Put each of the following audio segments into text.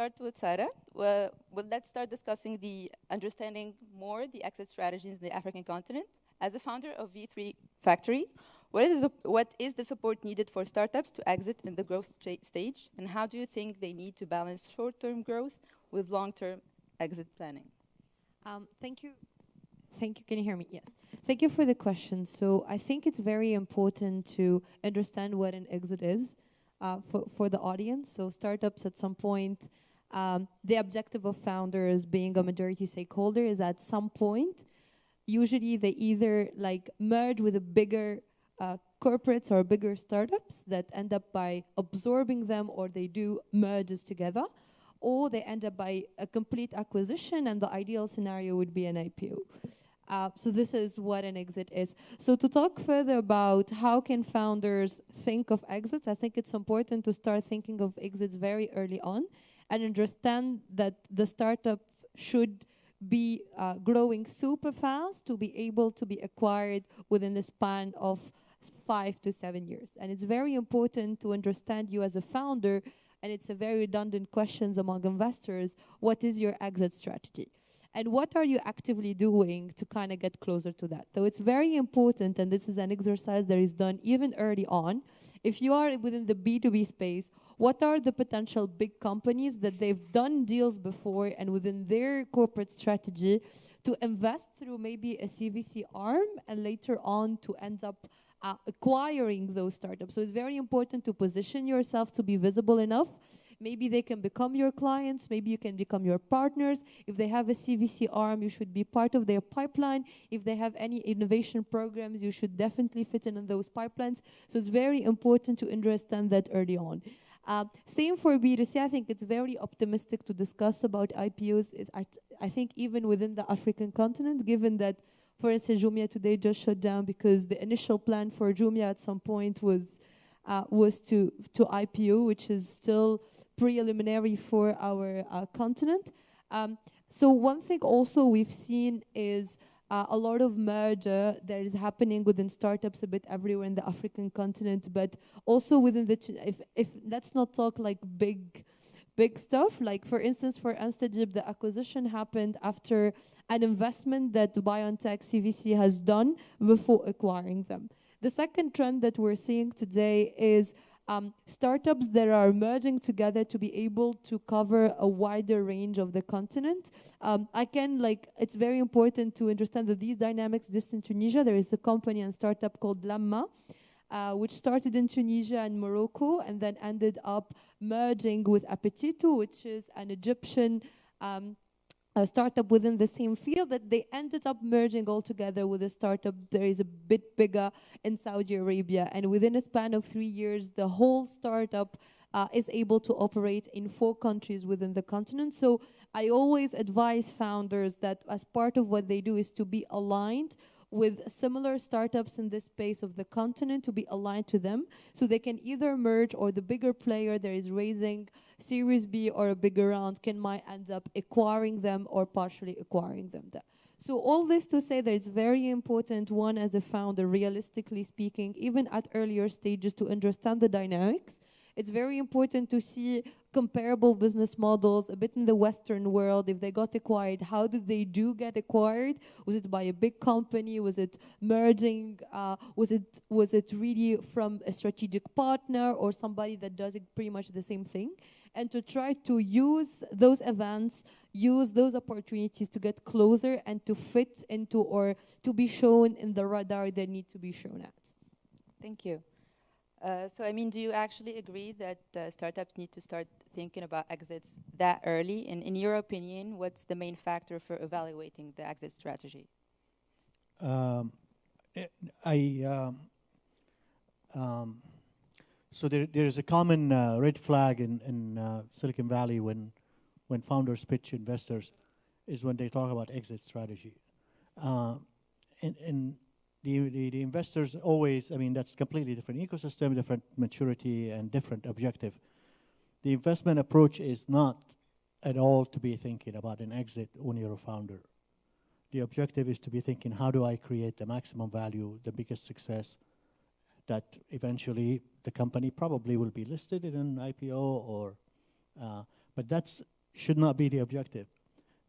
start with Sarah. Let's start discussing the understanding more the exit strategies in the African continent. As a founder of V3 Factory, what is the support needed for startups to exit in the growth stage, and how do you think they need to balance short-term growth with long-term exit planning? Thank you. Thank you. Can you hear me? Yes. Thank you for the question. So I think it's very important to understand what an exit is for the audience. So startups at some point, the objective of founders being a majority stakeholder is at some point, usually they either like merge with a bigger corporates or bigger startups that end up by absorbing them, or they do merges together, or they end up by a complete acquisition, and the ideal scenario would be an IPO. So this is what an exit is. So to talk further about how can founders think of exits, I think it's important to start thinking of exits very early on and understand that the startup should be growing super fast to be able to be acquired within the span of 5 to 7 years. And it's very important to understand you as a founder, and it's a very redundant questions among investors, what is your exit strategy? And what are you actively doing to kind of get closer to that? So it's very important, and this is an exercise that is done even early on. If you are within the B2B space, what are the potential big companies that they've done deals before and within their corporate strategy to invest through maybe a CVC arm and later on to end up acquiring those startups? So it's very important to position yourself to be visible enough. Maybe they can become your clients, maybe you can become your partners. If they have a CVC arm, you should be part of their pipeline. If they have any innovation programs, you should definitely fit in those pipelines. So it's very important to understand that early on. Same for B2C. I think it's very optimistic to discuss about IPOs. I think even within the African continent, given that, for instance, Jumia today just shut down because the initial plan for Jumia at some point was to IPO, which is still preliminary for our continent. So one thing also we've seen is a lot of merger that is happening within startups a bit everywhere in the African continent, but also within the, if let's not talk like big stuff, like for instance, for Instajib, the acquisition happened after an investment that BioNTech CVC has done before acquiring them. The second trend that we're seeing today is startups that are merging together to be able to cover a wider range of the continent. It's very important to understand that these dynamics exist in Tunisia. There is a company and startup called Lamma, which started in Tunisia and Morocco and then ended up merging with Appetito, which is an Egyptian a startup within the same field, that they ended up merging all together with a startup that is a bit bigger in Saudi Arabia. And within a span of 3 years, the whole startup is able to operate in 4 countries within the continent. So I always advise founders that as part of what they do is to be aligned with similar startups in this space of the continent, to be aligned to them, so they can either merge, or the bigger player that is raising Series B or a bigger round might end up acquiring them or partially acquiring them. So all this to say that it's very important, one, as a founder, realistically speaking, even at earlier stages, to understand the dynamics. It's very important to see comparable business models a bit in the Western world. If they got acquired, how did they get acquired? Was it by a big company? Was it merging? Was it really from a strategic partner or somebody that does it pretty much the same thing? And to try to use those events, use those opportunities to get closer and to fit into, or to be shown in the radar they need to be shown at. Thank you. So, I mean, do you actually agree that startups need to start thinking about exits that early? And in your opinion, what's the main factor for evaluating the exit strategy? So there is a common red flag in Silicon Valley when founders pitch investors, is when they talk about exit strategy. And the investors always, I mean, that's completely different ecosystem, different maturity, and different objective. The investment approach is not at all to be thinking about an exit when you're a founder. The objective is to be thinking, how do I create the maximum value, the biggest success, that eventually the company probably will be listed in an IPO, or, but that's should not be the objective.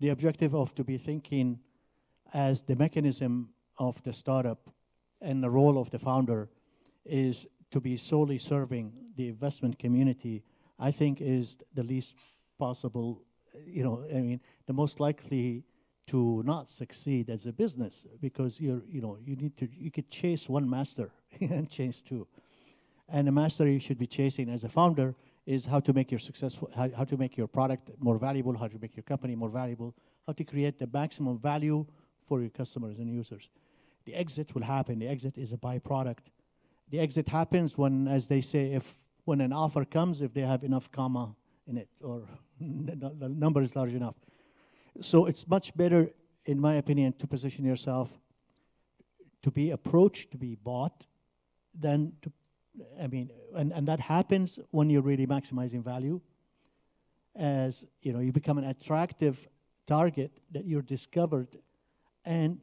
The objective of to be thinking as the mechanism of the startup and the role of the founder is to be solely serving the investment community, I think is the least possible, I mean, the most likely to not succeed as a business, because you could chase one master and chase two. And the master you should be chasing as a founder is how to make your successful, how to make your product more valuable, how to make your company more valuable, how to create the maximum value for your customers and users. The exit will happen. The exit is a byproduct. The exit happens when, as they say, when an offer comes, if they have enough comma in it, or the number is large enough. So it's much better, in my opinion, to position yourself to be approached, to be bought, than to, and that happens when you're really maximizing value. As you become an attractive target that you're discovered, and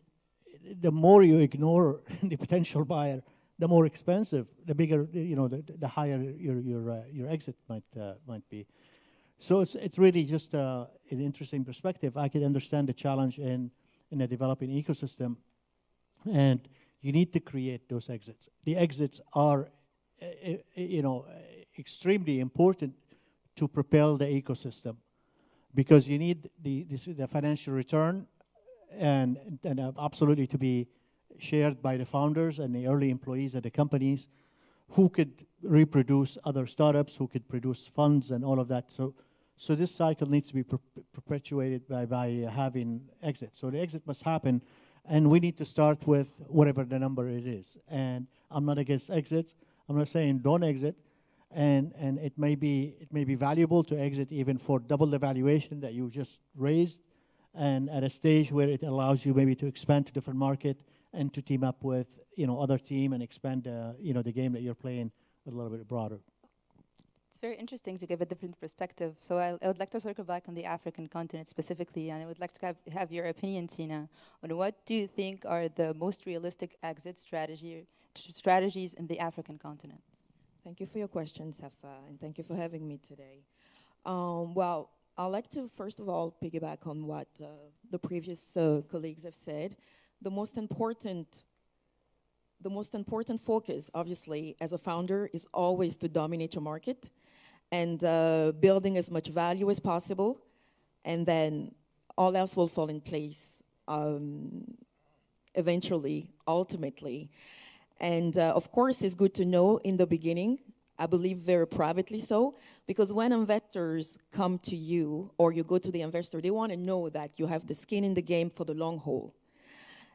the more you ignore the potential buyer, the more expensive, the bigger, the higher your exit might be. So it's really just an interesting perspective. I can understand the challenge in a developing ecosystem, and you need to create those exits. The exits are, extremely important to propel the ecosystem, because you need the financial return, and absolutely to be shared by the founders and the early employees at the companies, who could reproduce other startups, who could produce funds and all of that. So this cycle needs to be perpetuated by having exit. So the exit must happen, and we need to start with whatever the number it is. And I'm not against exits. I'm not saying don't exit. And it may be valuable to exit even for double the valuation that you just raised, and at a stage where it allows you maybe to expand to different market and to team up with other team and expand the game that you're playing a little bit broader. It's very interesting to give a different perspective. So I would like to circle back on the African continent specifically, and I would like to have your opinion, Tina, on what do you think are the most realistic exit strategies in the African continent? Thank you for your question, Safa, and thank you for having me today. Well, I'd like to first of all piggyback on what the previous colleagues have said. The most important focus, obviously, as a founder, is always to dominate your market and building as much value as possible, and then all else will fall in place eventually, ultimately. And of course, it's good to know in the beginning, I believe very privately so, because when investors come to you or you go to the investor, they want to know that you have the skin in the game for the long haul.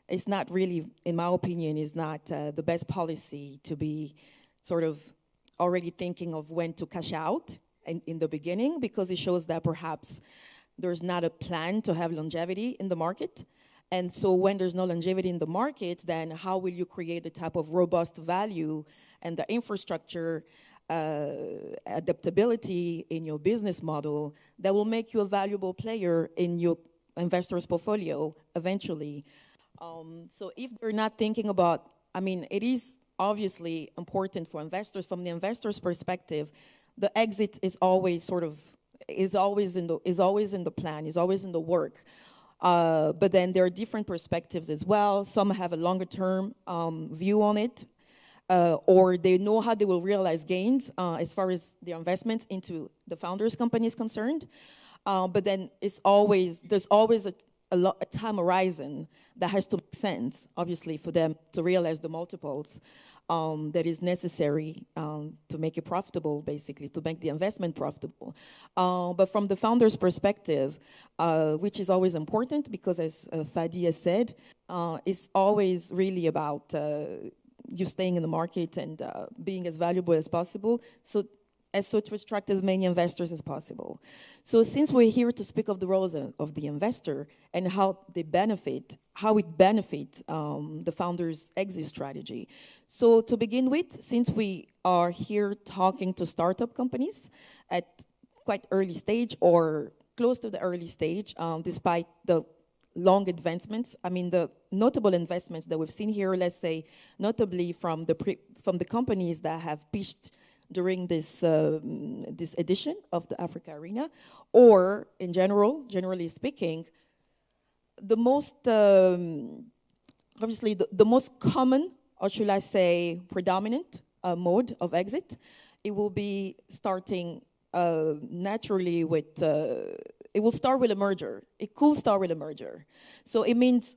It's not really, in my opinion, is not the best policy to be sort of already thinking of when to cash out in the beginning, because it shows that perhaps there's not a plan to have longevity in the market. And so when there's no longevity in the market, then how will you create the type of robust value and the infrastructure adaptability in your business model that will make you a valuable player in your investor's portfolio eventually? So if they're not thinking about, it is obviously important for investors. From the investor's perspective, the exit is always is always in the plan, is always in the work. But then there are different perspectives as well. Some have a longer term view on it, or they know how they will realize gains as far as their investments into the founder's company is concerned. But then there's always a time horizon that has to make sense, obviously, for them to realize the multiples that is necessary to make it profitable, basically, to make the investment profitable. But from the founder's perspective, which is always important, because as Fadi has said, it's always really about you staying in the market and being as valuable as possible. So to attract as many investors as possible. So since we're here to speak of the roles of the investor and how it benefits the founder's exit strategy. So to begin with, since we are here talking to startup companies at quite early stage or close to the early stage, despite the long advancements, the notable investments that we've seen here, let's say, notably from the companies that have pitched during this edition of the Africa Arena, or in general, generally speaking, the most, obviously, the most common, or should I say, predominant mode of exit, it will be starting naturally with, it will start with a merger. It could start with a merger. So it means,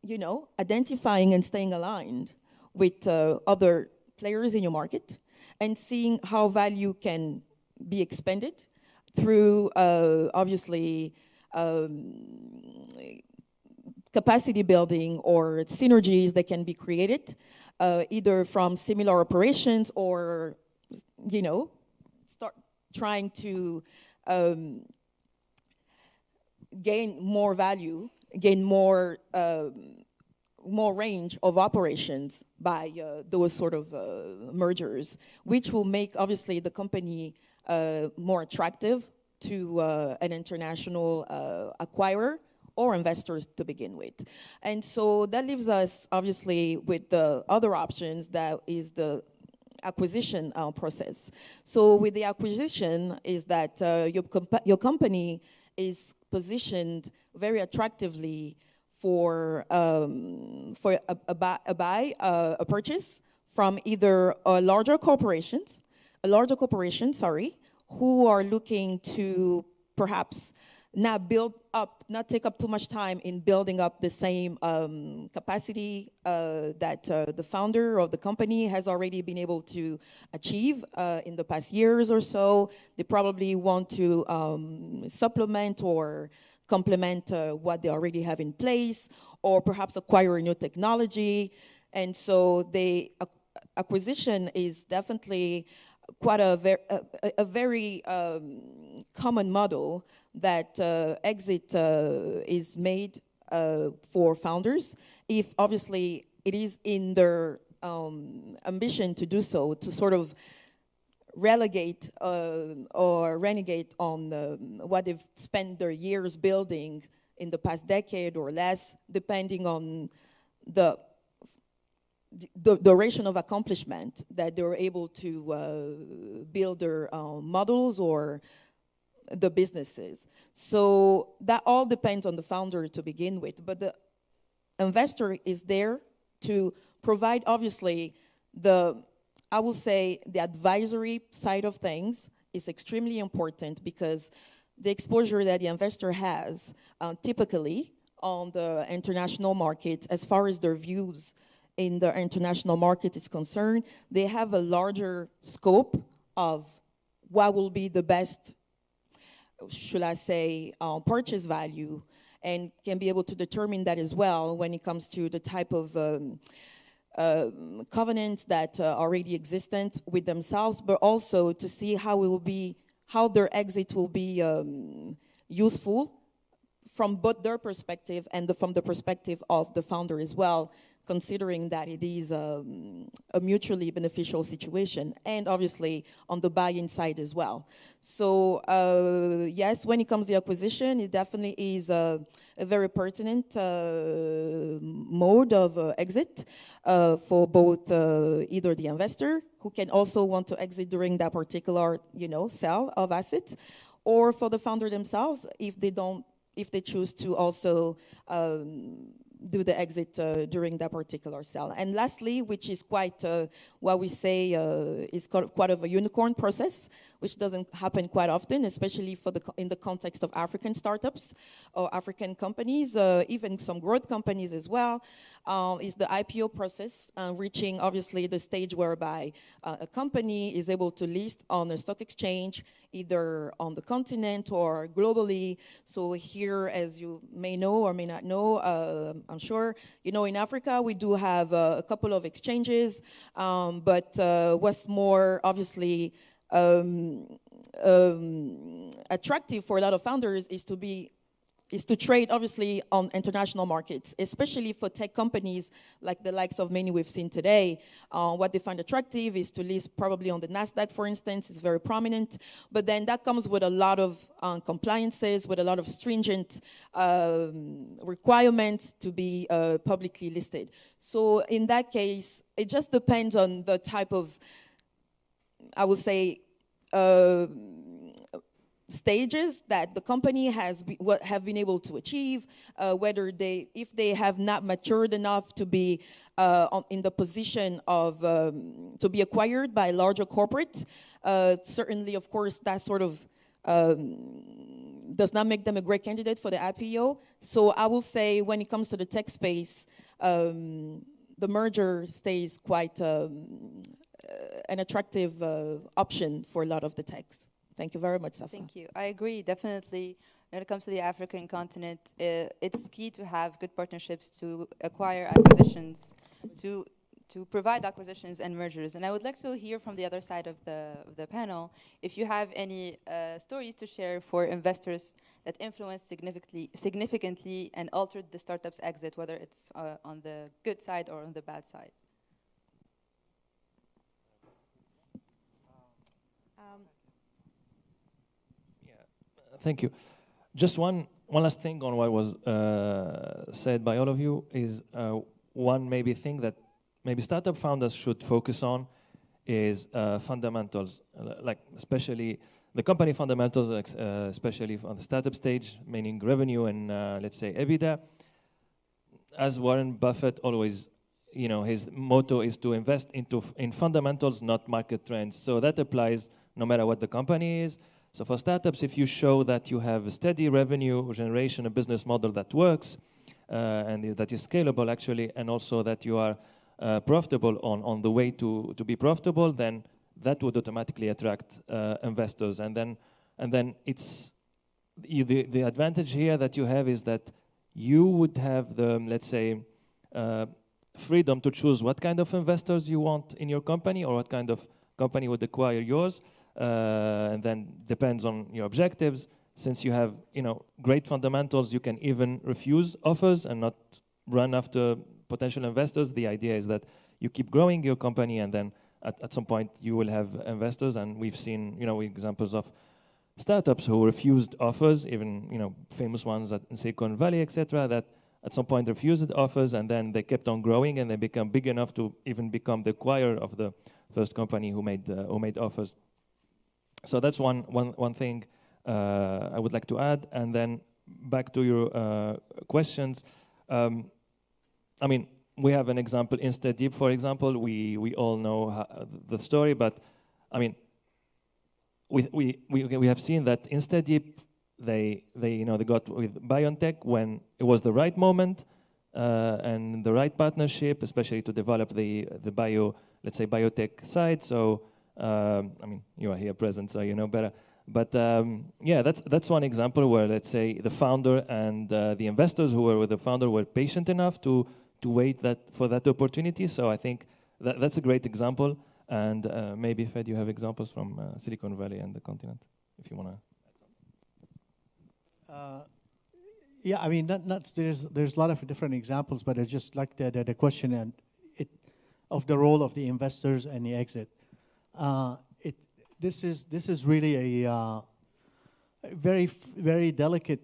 you know, identifying and staying aligned with other players in your market and seeing how value can be expanded through, obviously, capacity building or synergies that can be created, either from similar operations or, you know, start trying to gain more value, gain more range of operations by those sort of mergers, which will make, obviously, the company more attractive to an international acquirer or investors to begin with. And so that leaves us, obviously, with the other options, that is the acquisition process. So with the acquisition is that your company is positioned very attractively for a purchase from either a larger corporation, who are looking to perhaps not take up too much time in building up the same capacity that the founder of the company has already been able to achieve in the past years or so. They probably want to supplement or complement what they already have in place, or perhaps acquire new technology. And so the acquisition is definitely quite a very common model that exit is made for founders, if obviously it is in their ambition to do so, to sort of relegate or renegade on what they've spent their years building in the past decade or less, depending on the duration of accomplishment that they were able to build their models or the businesses. So that all depends on the founder to begin with, but the investor is there to provide, obviously, I will say the advisory side of things is extremely important, because the exposure that the investor has typically on the international market, as far as their views in the international market is concerned, they have a larger scope of what will be the best, should I say, purchase value, and can be able to determine that as well when it comes to the type of covenants that are already existent with themselves, but also to see how their exit will be useful from both their perspective and from the perspective of the founder as well, considering that it is a mutually beneficial situation, and obviously on the buy-in side as well. So yes, when it comes to the acquisition, it definitely is a very pertinent mode of exit for both either the investor, who can also want to exit during that particular, sale of assets, or for the founder themselves, if they choose to also do the exit during that particular sale. And lastly, which is quite what we say is quite of a unicorn process, which doesn't happen quite often, especially in the context of African startups or African companies, even some growth companies as well, is the IPO process, reaching obviously the stage whereby a company is able to list on a stock exchange, either on the continent or globally. So here, as you may know or may not know, I'm sure, in Africa, we do have a couple of exchanges, but what's more obviously attractive for a lot of founders is to trade, obviously, on international markets, especially for tech companies like the likes of many we've seen today. What they find attractive is to list probably on the NASDAQ, for instance. It's very prominent. But then that comes with a lot of compliances, with a lot of stringent requirements to be publicly listed. So in that case, it just depends on the type of I would say, stages that the company what have been able to achieve, whether if they have not matured enough to be in the position of to be acquired by larger corporate. Certainly, of course, that sort of does not make them a great candidate for the IPO. So I will say, when it comes to the tech space, the merger stays quite an attractive option for a lot of the techs. Thank you very much, Safa. Thank you. I agree, definitely. When it comes to the African continent, it's key to have good partnerships to acquire acquisitions, to provide acquisitions and mergers. And I would like to hear from the other side of the panel if you have any stories to share for investors that influenced significantly and altered the startup's exit, whether it's on the good side or on the bad side. Thank you. Just one last thing on what was said by all of you is one maybe thing that maybe startup founders should focus on is fundamentals, like especially the company fundamentals, especially on the startup stage, meaning revenue and let's say EBITDA. As Warren Buffett always, his motto is to invest in fundamentals, not market trends. So that applies no matter what the company is. So for startups, if you show that you have a steady revenue generation, a business model that works, and that is scalable actually, and also that you are profitable on the way to be profitable, then that would automatically attract investors. And then it's the advantage here that you have is that you would have the, let's say, freedom to choose what kind of investors you want in your company, or what kind of company would acquire yours. And then depends on your objectives. Since you have great fundamentals, you can even refuse offers and not run after potential investors. The idea is that you keep growing your company, and then at some point you will have investors. And we've seen examples of startups who refused offers, even famous ones in Silicon Valley, etc. That at some point refused offers, and then they kept on growing, and they become big enough to even become the acquirer of the first company who made offers. So that's one thing I would like to add. And then back to your questions. I mean, we have an example, InstaDeep, for example. We all know the story, but I mean, we have seen that InstaDeep they got with BioNTech when it was the right moment and the right partnership, especially to develop the biotech side. So. I mean, you are here present, so you know better. But yeah, that's one example where, let's say, the founder and the investors who were with the founder were patient enough to wait for that opportunity. So I think that's a great example. And maybe, Fed, you have examples from Silicon Valley and the continent, if you want to add something. Yeah, I mean, there's a lot of different examples, but it's just like the question and of the role of the investors and the exit. This is really a very delicate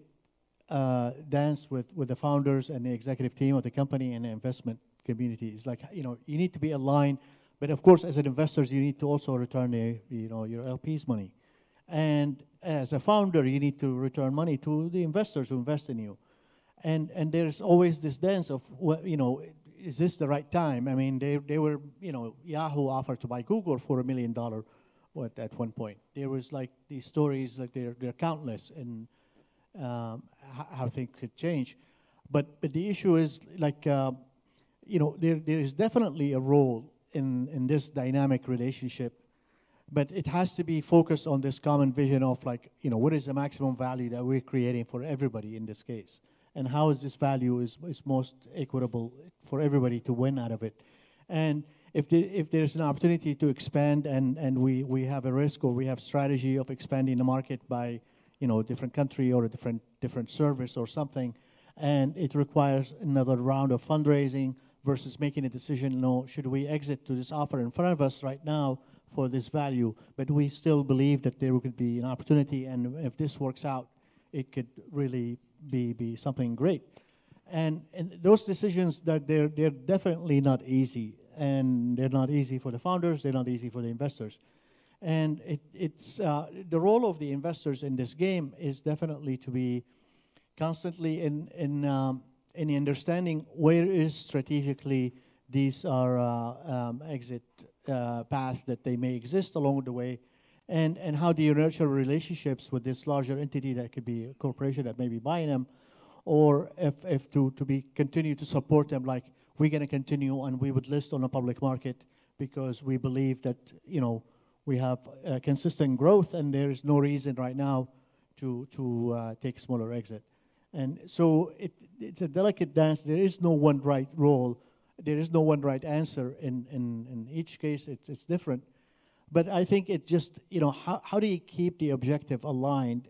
dance with the founders and the executive team of the company and the investment community. It's like you need to be aligned, but of course, as an investors, you need to also return your LPs money, and as a founder, you need to return money to the investors who invest in you, and there's always this dance of is this the right time? I mean, they were, Yahoo offered to buy Google for $1 million at one point. There was like these stories, like they're countless, and how things could change. But the issue is like, there is definitely a role in this dynamic relationship, but it has to be focused on this common vision of like, what is the maximum value that we're creating for everybody in this case? And how is this value is most equitable for everybody to win out of it. And if there's an opportunity to expand and we have a risk or we have strategy of expanding the market by a different country or a different service or something, and it requires another round of fundraising versus making a decision, should we exit to this offer in front of us right now for this value, but we still believe that there could be an opportunity, and if this works out, it could really be something great. And those decisions, that they're definitely not easy, and they're not easy for the founders, they're not easy for the investors. And it's the role of the investors in this game is definitely to be constantly in understanding where is strategically these are exit paths that they may exist along the way, and how do you nurture relationships with this larger entity that could be a corporation that may be buying them, or if to be continue to support them, like we're going to continue and we would list on a public market because we believe that we have consistent growth and there is no reason right now to take smaller exit. And so it's a delicate dance. There is no one right role. There is no one right answer. In each case, it's different. But I think it's just, how do you keep the objective aligned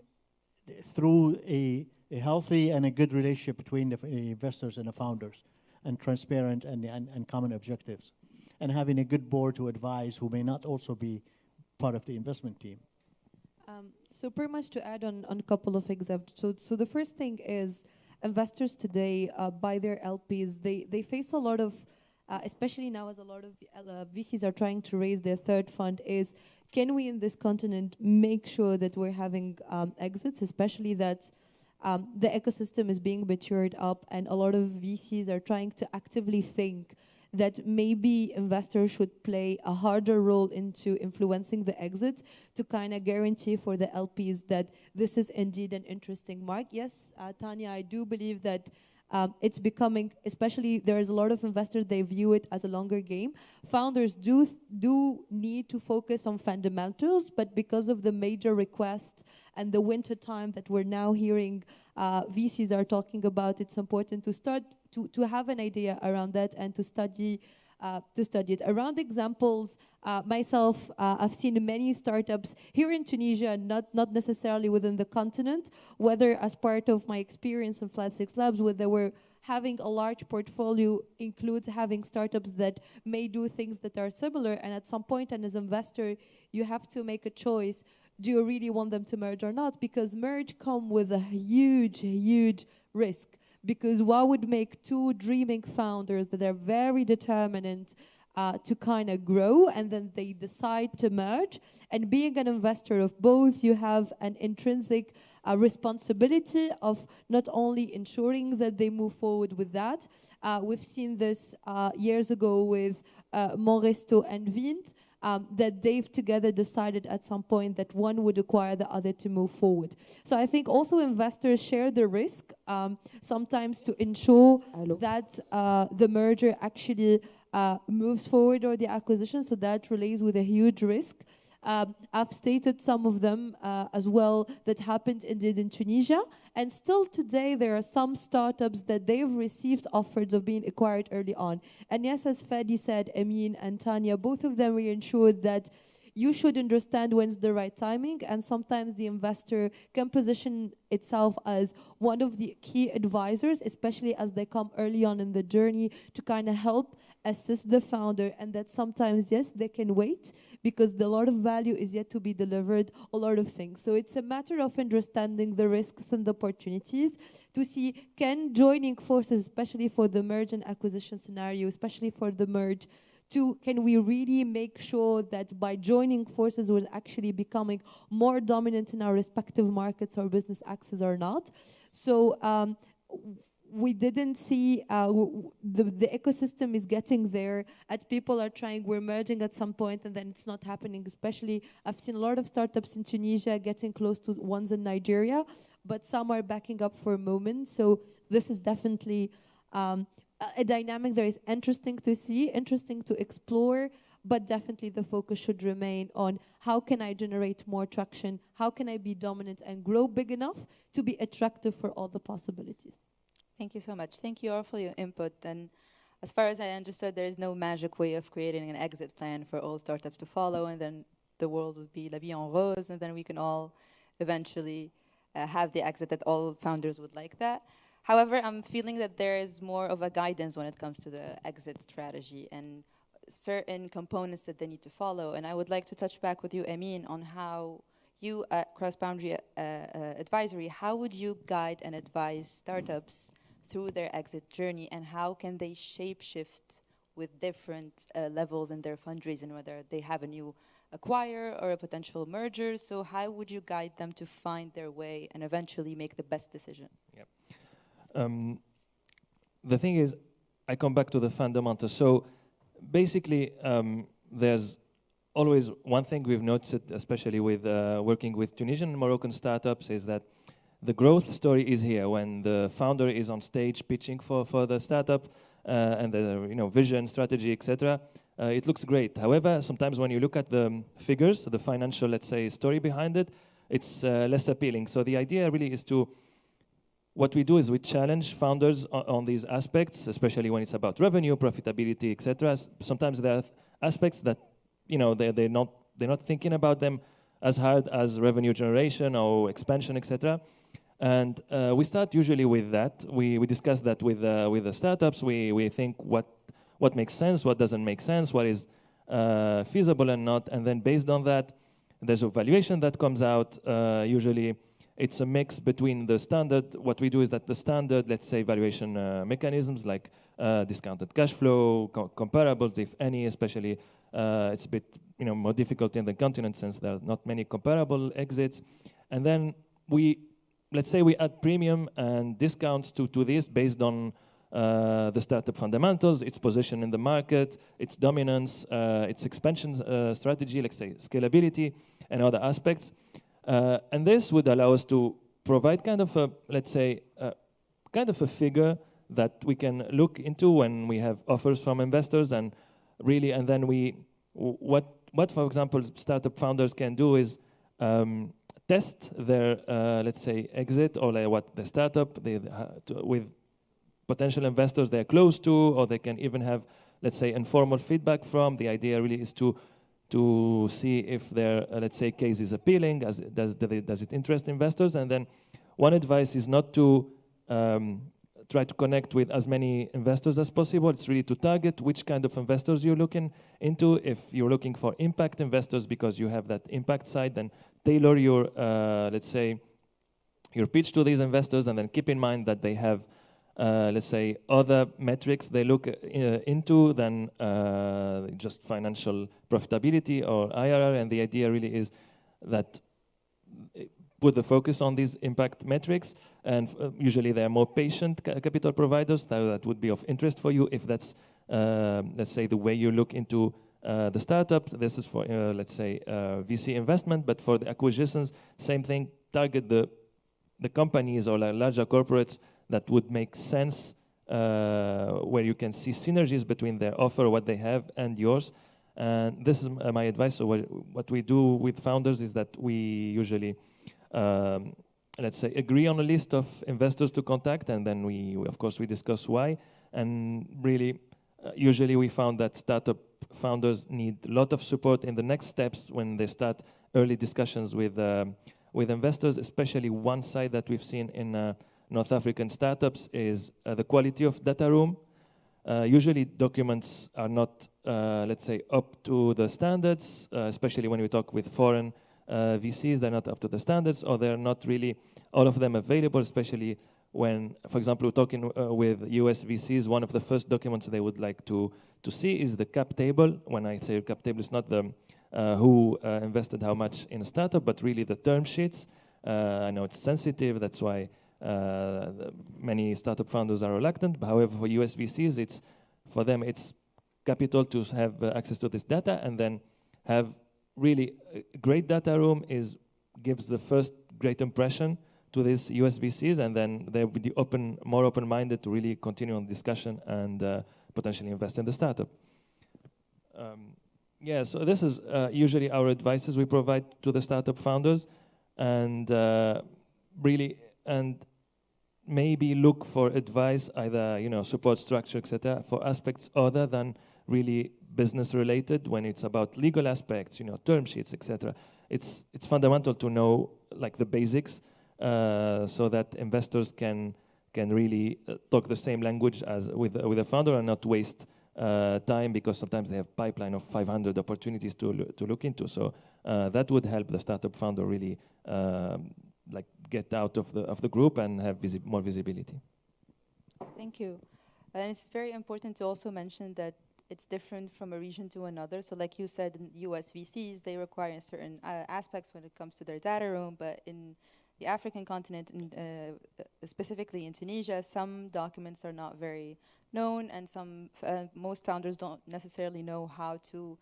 through a healthy and a good relationship between the investors and the founders, and transparent and common objectives, and having a good board to advise who may not also be part of the investment team. So pretty much to add on a couple of examples. So the first thing is investors today, by their LPs, they face a lot of, especially now as a lot of VCs are trying to raise their third fund, is can we in this continent make sure that we're having exits, especially that the ecosystem is being matured up, and a lot of VCs are trying to actively think that maybe investors should play a harder role into influencing the exit to kind of guarantee for the LPs that this is indeed an interesting mark. Yes, Tanya, I do believe that it's becoming, especially there's a lot of investors, they view it as a longer game. Founders do need to focus on fundamentals, but because of the major requests and the winter time that we're now hearing VCs are talking about, it's important to start to have an idea around that and to study it. Around examples, myself, I've seen many startups here in Tunisia, not necessarily within the continent, whether as part of my experience in Flat 6 Labs, where they were having a large portfolio includes having startups that may do things that are similar, and at some point, and as an investor, you have to make a choice. Do you really want them to merge or not? Because merge come with a huge risk. Because what would make two dreaming founders that are very determined to kind of grow, and then they decide to merge? And being an investor of both, you have an intrinsic responsibility of not only ensuring that they move forward with that. We've seen this years ago with Monresto and Vint, that they've together decided at some point that one would acquire the other to move forward. So I think also investors share the risk sometimes to ensure that the merger actually moves forward, or the acquisition, so that relates with a huge risk. I've stated some of them as well that happened indeed in Tunisia, and still today there are some startups that they've received offers of being acquired early on. And yes, as Fadi said, Amin and Tanya, both of them reassured that you should understand when's the right timing, and sometimes the investor can position itself as one of the key advisors, especially as they come early on in the journey, to kind of help assist the founder, and that sometimes, yes, they can wait because a lot of value is yet to be delivered, a lot of things. So it's a matter of understanding the risks and the opportunities to see, can joining forces, especially for the merge and acquisition scenario, especially for the merge, can we really make sure that by joining forces we're actually becoming more dominant in our respective markets or business axes or not? So we didn't see the ecosystem is getting there, and people are trying, we're merging at some point, and then it's not happening. Especially, I've seen a lot of startups in Tunisia getting close to ones in Nigeria, but some are backing up for a moment. So this is definitely a dynamic that is interesting to see, interesting to explore, but definitely the focus should remain on how can I generate more traction, how can I be dominant and grow big enough to be attractive for all the possibilities. Thank you so much. Thank you all for your input. And as far as I understood, there is no magic way of creating an exit plan for all startups to follow, and then the world would be la vie en rose, and then we can all eventually have the exit that all founders would like that. However, I'm feeling that there is more of a guidance when it comes to the exit strategy and certain components that they need to follow. And I would like to touch back with you, Amin, on how you at Cross-Boundary Advisory, how would you guide and advise startups through their exit journey, and how can they shape shift with different levels in their fundraising, whether they have a new acquire or a potential merger. So how would you guide them to find their way and eventually make the best decision? The thing is, I come back to the fundamentals. So basically, there's always one thing we've noticed, especially with working with Tunisian and Moroccan startups, is that the growth story is here when the founder is on stage pitching for the startup and the vision, strategy, etc. It looks great. However, sometimes when you look at the figures, the financial, let's say, story behind it, it's less appealing. So the idea really is what we do is we challenge founders on these aspects, especially when it's about revenue, profitability, etc. Sometimes there are aspects that they're not thinking about them as hard as revenue generation or expansion, etc. And we start usually with that. We discuss that with the startups. We think what makes sense, what doesn't make sense, what is feasible and not, and then based on that, there's a valuation that comes out. Usually, it's a mix between the standard. What we do is that the standard, let's say, valuation mechanisms like discounted cash flow, comparables, if any, especially it's a bit more difficult in the continent since there are not many comparable exits, and then let's say we add premium and discounts to this based on the startup fundamentals, its position in the market, its dominance, its expansion strategy, let's say scalability and other aspects. And this would allow us to provide kind of a, let's say, kind of a figure that we can look into when we have offers from investors, and really, and then what for example, startup founders can do is test their, let's say, exit or what the startup with potential investors they're close to, or they can even have, let's say, informal feedback from. The idea really is to see if their, let's say, case is appealing, does it interest investors, and then one advice is not to try to connect with as many investors as possible. It's really to target which kind of investors you're looking into. If you're looking for impact investors because you have that impact side, then tailor your, let's say, your pitch to these investors, and then keep in mind that they have, let's say, other metrics they look into than just financial profitability or IRR. And the idea really is that put the focus on these impact metrics, and usually they are more patient capital providers. That would be of interest for you if that's, let's say, the way you look into the startups. This is for, let's say, VC investment, but for the acquisitions, same thing, target the companies or larger corporates that would make sense, where you can see synergies between their offer, what they have, and yours. And this is my advice. So what we do with founders is that we usually, let's say, agree on a list of investors to contact, and then of course, we discuss why. And really, usually we found that startup founders need a lot of support in the next steps when they start early discussions with investors. Especially one side that we've seen in North African startups is the quality of data room. Usually documents are not, let's say, up to the standards, especially when we talk with foreign VCs, they're not up to the standards, or they're not really all of them available, especially when, for example, we're talking with US VCs, one of the first documents they would like to see is the cap table. When I say cap table, it's not the who invested how much in a startup, but really the term sheets. I know it's sensitive, that's why many startup founders are reluctant. But however, for US VCs, for them it's capital to have access to this data, and then have really a great data room gives the first great impression to these US VCs, and then they will be more open-minded to really continue on discussion and potentially invest in the startup. Yeah, so this is usually our advices we provide to the startup founders, and really, and maybe look for advice, either support structure, etc., for aspects other than really business related. When it's about legal aspects, term sheets, etc., it's fundamental to know like the basics, so that investors can really talk the same language as with a founder, and not waste time, because sometimes they have pipeline of 500 opportunities to look into. So that would help the startup founder really like get out of the group and have more visibility. Thank you. And it's very important to also mention that it's different from a region to another. So like you said, in US VCs, they require certain aspects when it comes to their data room, but in the African continent, and specifically in Tunisia, some documents are not very known, and most founders don't necessarily know how to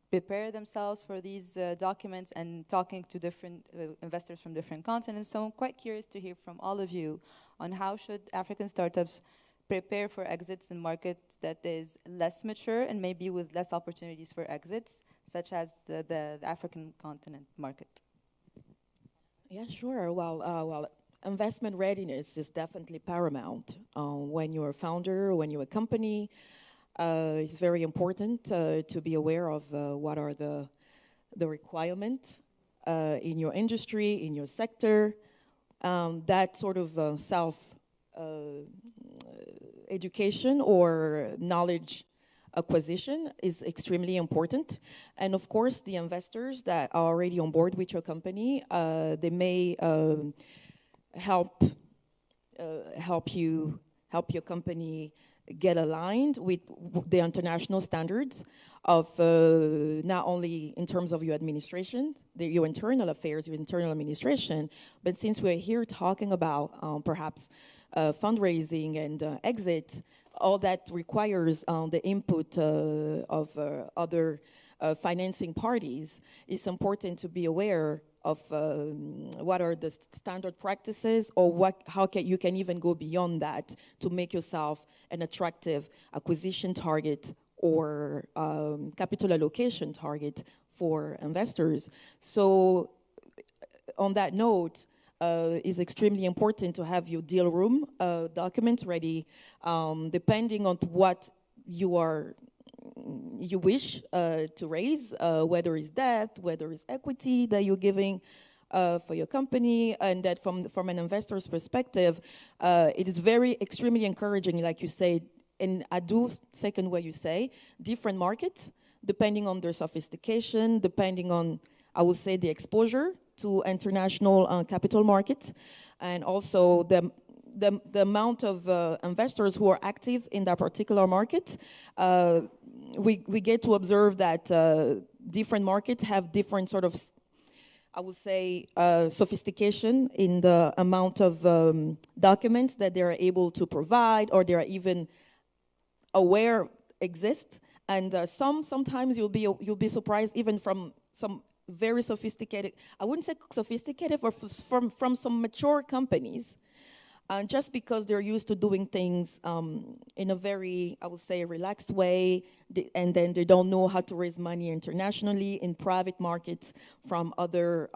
prepare themselves for these documents, and talking to different investors from different continents. So I'm quite curious to hear from all of you on how should African startups prepare for exits in markets that is less mature and maybe with less opportunities for exits, such as the African continent market. Yeah, sure. Well, investment readiness is definitely paramount. When you're a founder, when you're a company, it's very important to be aware of what are the requirements in your industry, in your sector. That sort of self education or knowledge acquisition is extremely important. And of course, the investors that are already on board with your company, they may help your company get aligned with the international standards of not only in terms of your administration, your internal affairs, your internal administration, but since we're here talking about perhaps fundraising and exit, all that requires the input of other financing parties. It's important to be aware of what are the standard practices, or how you can even go beyond that to make yourself an attractive acquisition target or capital allocation target for investors. So on that note, it's extremely important to have your deal room documents ready, depending on what you wish to raise, whether it's debt, whether it's equity that you're giving for your company, and that from an investor's perspective, it is extremely encouraging, like you said, and I do second what you say, different markets, depending on their sophistication, depending on, I would say, the exposure to international capital markets, and also the amount of investors who are active in that particular market. We get to observe that different markets have different sort of, I would say, sophistication in the amount of documents that they're able to provide, or they're even aware exist. And sometimes you'll be surprised even from some very sophisticated, I wouldn't say sophisticated, but from some mature companies, just because they're used to doing things in a very, I would say, relaxed way, and then they don't know how to raise money internationally in private markets from other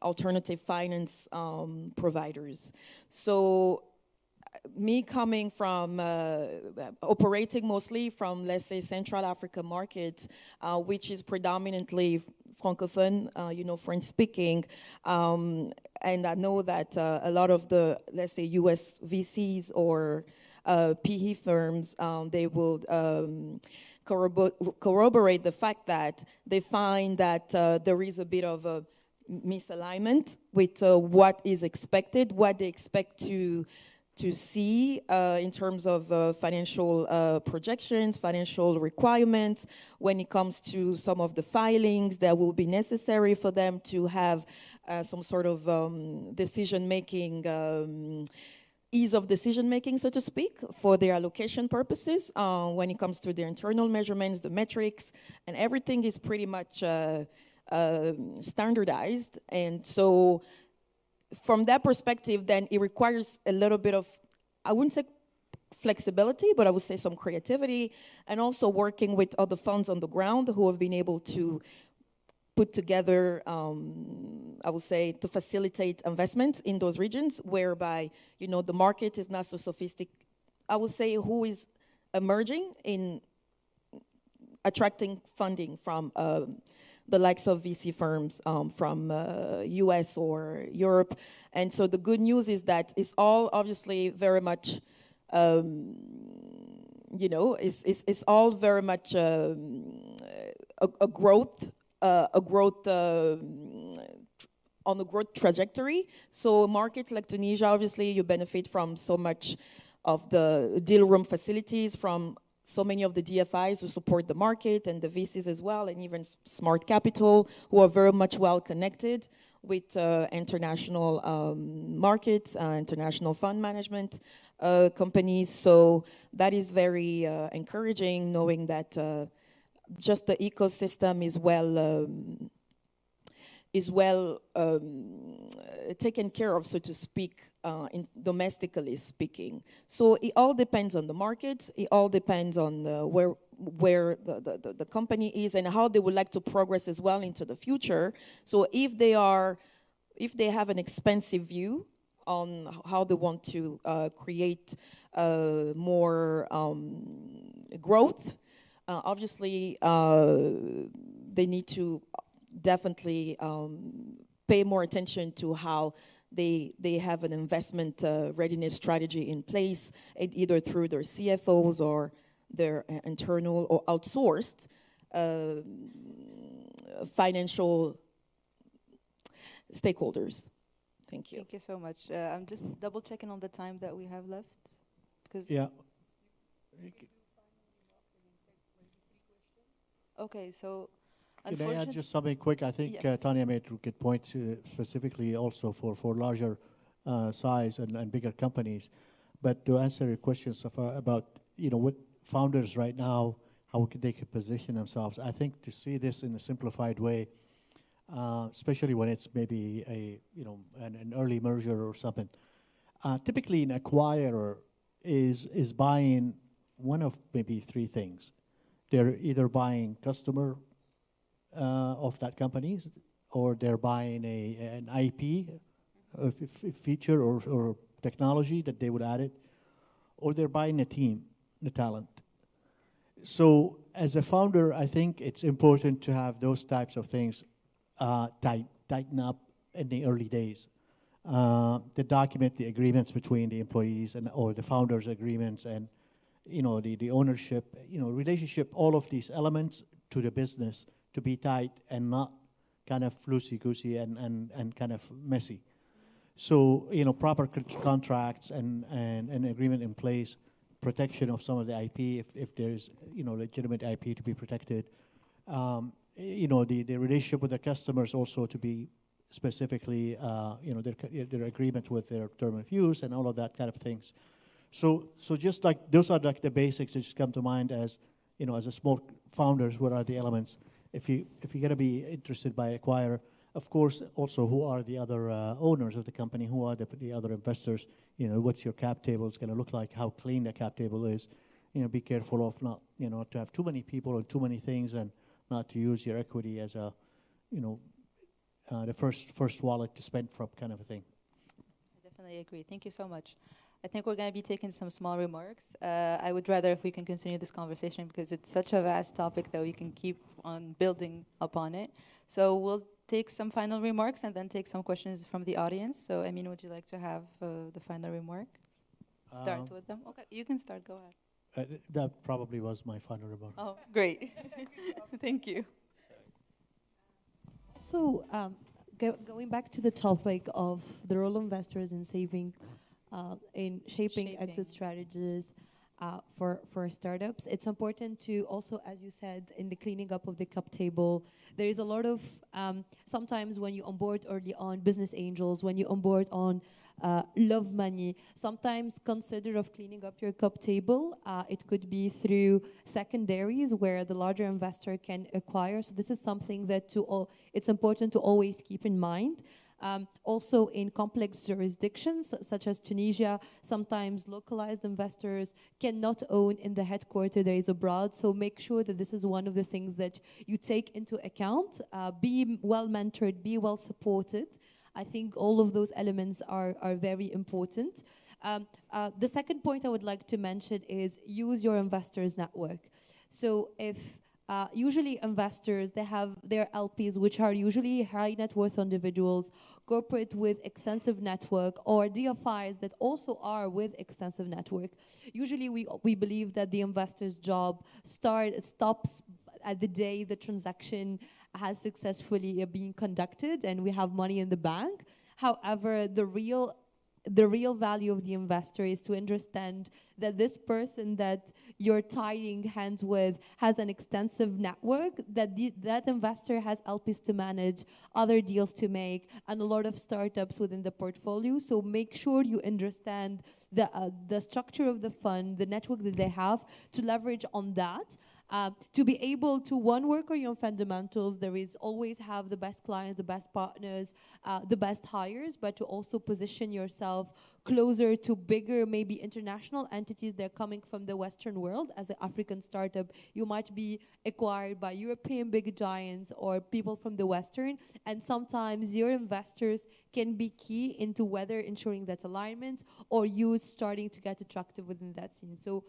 alternative finance providers. So me coming from operating mostly from, let's say, Central Africa markets, which is predominantly Francophone, French speaking, and I know that a lot of the, let's say, US VCs or PE firms, they will corroborate the fact that they find that there is a bit of a misalignment with what is expected, what they expect to see in terms of financial projections, financial requirements, when it comes to some of the filings that will be necessary for them to have some sort of decision-making, ease of decision-making, so to speak, for their allocation purposes. When it comes to their internal measurements, the metrics, and everything is pretty much standardized. And so from that perspective, then it requires a little bit of, I wouldn't say flexibility, but I would say some creativity, and also working with other funds on the ground who have been able to put together, I would say, to facilitate investments in those regions whereby, the market is not so sophisticated. I would say who is emerging in attracting funding from the likes of VC firms from US or Europe. And so the good news is that it's all obviously very much, it's all very much a growth on a growth trajectory. So a market like Tunisia, obviously you benefit from so much of the deal room facilities, from so many of the DFIs who support the market and the VCs as well, and even Smart Capital, who are very much well connected with international markets, international fund management companies. So that is very encouraging, knowing that just the ecosystem is well taken care of, so to speak, domestically speaking. So it all depends on the market. It all depends on where the company is and how they would like to progress as well into the future. So if they have an expansive view on how they want to create more growth, obviously they need to definitely pay more attention to how they have an investment readiness strategy in place, either through their CFOs or their internal or outsourced financial stakeholders. Thank you. Thank you so much. I'm just double checking on the time that we have left, because Yeah. okay, so Can I add unfortunately, just something quick? I think Yes. Tanya made a good point, specifically also for larger size and bigger companies. But to answer your question, Safa, about what founders right now, how they could position themselves, I think to see this in a simplified way, especially when it's maybe an early merger or something. Typically, an acquirer is buying one of maybe three things. They're either buying customer of that company, or they're buying an IP feature or technology that they would add it, or they're buying a team, the talent. So as a founder, I think it's important to have those types of things tighten up in the early days. To document the agreements between the employees or the founders' agreements and the ownership, relationship, all of these elements to the business to be tight and not kind of loosey-goosey and kind of messy. So, proper contracts and an agreement in place, protection of some of the IP if there's, legitimate IP to be protected. The relationship with the customers also to be specifically, their agreement with their term of use and all of that kind of things. So just like those are like the basics that just come to mind as, as a small founders, what are the elements? If you're going to be interested by acquire, of course, also who are the other owners of the company, who are the other investors, what's your cap table is going to look like, how clean the cap table is. Be careful of not, to have too many people and too many things and not to use your equity as a, the first wallet to spend from kind of a thing. I definitely agree. Thank you so much. I think we're going to be taking some small remarks. I would rather if we can continue this conversation because it's such a vast topic that we can keep on building upon it. So we'll take some final remarks and then take some questions from the audience. So, Amin, would you like to have the final remark? Start with them. Okay, you can start. Go ahead. That probably was my final remark. Oh, great. Thank you. So, going back to the topic of the role of investors in saving, in shaping exit strategies for startups, it's important to also, as you said, in the cleaning up of the cap table, there is a lot of, sometimes when you onboard early on business angels, when you onboard on love money, sometimes consider of cleaning up your cap table. It could be through secondaries where the larger investor can acquire. So this is something that it's important to always keep in mind. Also in complex jurisdictions such as Tunisia, sometimes localized investors cannot own in the headquarters there is abroad. So make sure that this is one of the things that you take into account. Be well mentored, be well supported. I think all of those elements are very important. The second point I would like to mention is use your investors' network. So if usually investors, they have their LPs, which are usually high net worth individuals, corporate with extensive network, or DFIs that also are with extensive network. Usually we believe that the investor's job stops at the day the transaction has successfully been conducted and we have money in the bank. However, the real the real value of the investor is to understand that this person that you're tying hands with has an extensive network, that investor has LPs to manage, other deals to make, and a lot of startups within the portfolio. So make sure you understand the structure of the fund, the network that they have, to leverage on that. To be able to, one, work on your fundamentals. There is always have the best clients, the best partners, the best hires, but to also position yourself closer to bigger, maybe international entities that are coming from the Western world. As an African startup, you might be acquired by European big giants or people from the Western, and sometimes your investors can be key into whether ensuring that alignment or you starting to get attractive within that scene. So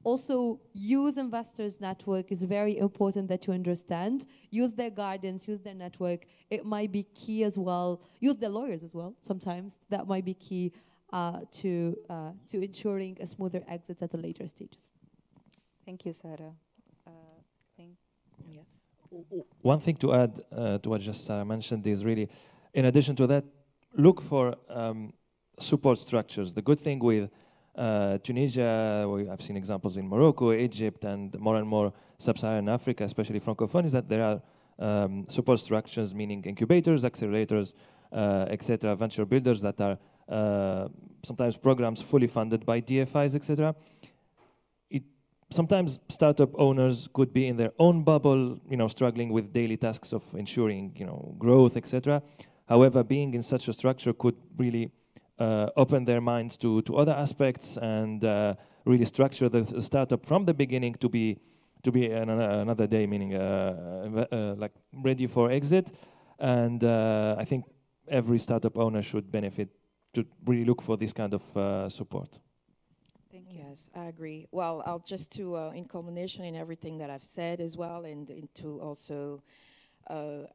also, use investors' network is very important that you understand. Use their guidance, use their network. It might be key as well. Use their lawyers as well. Sometimes that might be key to ensuring a smoother exit at the later stages. Thank you, Sarah. Yeah. One thing to add to what just Sarah mentioned is really, in addition to that, look for support structures. The good thing with Tunisia, I've seen examples in Morocco, Egypt, and more sub-Saharan Africa, especially Francophone, is that there are support structures, meaning incubators, accelerators, etc., venture builders that are sometimes programs fully funded by DFIs, etc. Sometimes startup owners could be in their own bubble, struggling with daily tasks of ensuring, growth, etc. However, being in such a structure could really open their minds to other aspects and really structure the startup from the beginning to be another day, meaning like ready for exit. And I think every startup owner should benefit to really look for this kind of support. Thank you. Yes, I agree. Well, I'll just to, in culmination in everything that I've said as well, and to also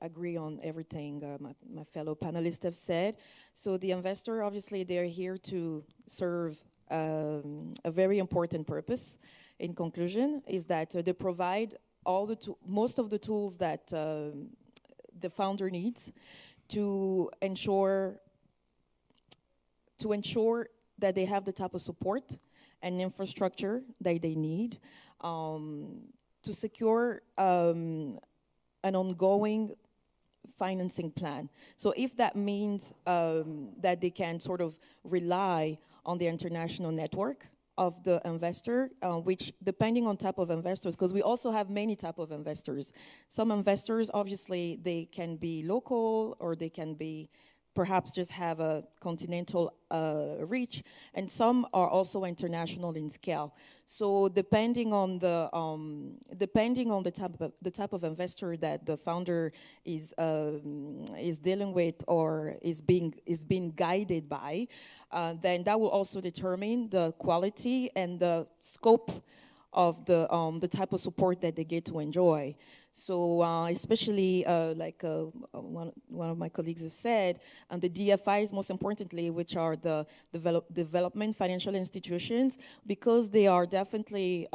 agree on everything my fellow panelists have said. So the investor, obviously, they're here to serve a very important purpose. In conclusion, is that they provide most of the tools that the founder needs to ensure that they have the type of support and infrastructure that they need to secure an ongoing financing plan. So if that means that they can sort of rely on the international network of the investor, which depending on type of investors, because we also have many type of investors. Some investors, obviously, they can be local or they can be perhaps just have a continental reach, and some are also international in scale. So depending on the type of investor that the founder is dealing with or is being guided by, then that will also determine the quality and the scope of the type of support that they get to enjoy. So especially like one of my colleagues has said, the DFIs, most importantly, which are the development financial institutions, because they are definitely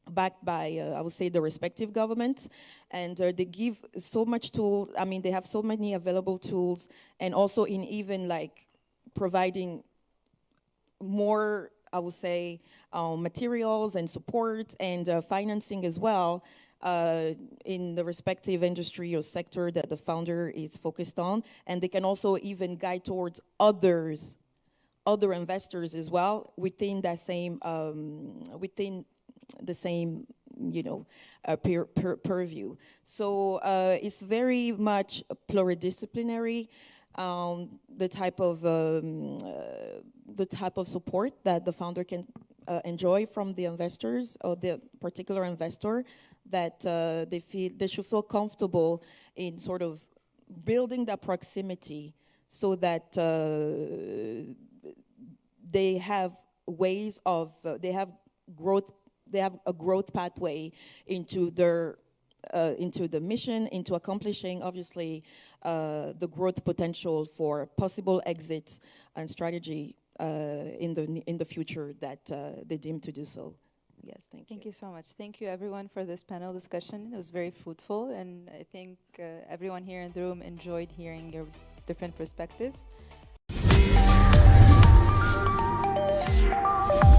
backed by, I would say, the respective governments, and they give so much tools. I mean, they have so many available tools, and also in even like providing more, I would say, materials and support and financing as well in the respective industry or sector that the founder is focused on. And they can also even guide towards other investors as well within that same, within the same, purview. So it's very much pluridisciplinary. The type of support that the founder can enjoy from the investors or the particular investor, that they should feel comfortable in sort of building that proximity, so that they have ways of they have a growth pathway into their into the mission, into accomplishing, obviously, the growth potential for possible exits and strategy in the future that they deem to do so. Yes, thank you. Thank you so much. Thank you, everyone, for this panel discussion. It was very fruitful, and I think everyone here in the room enjoyed hearing your different perspectives. you.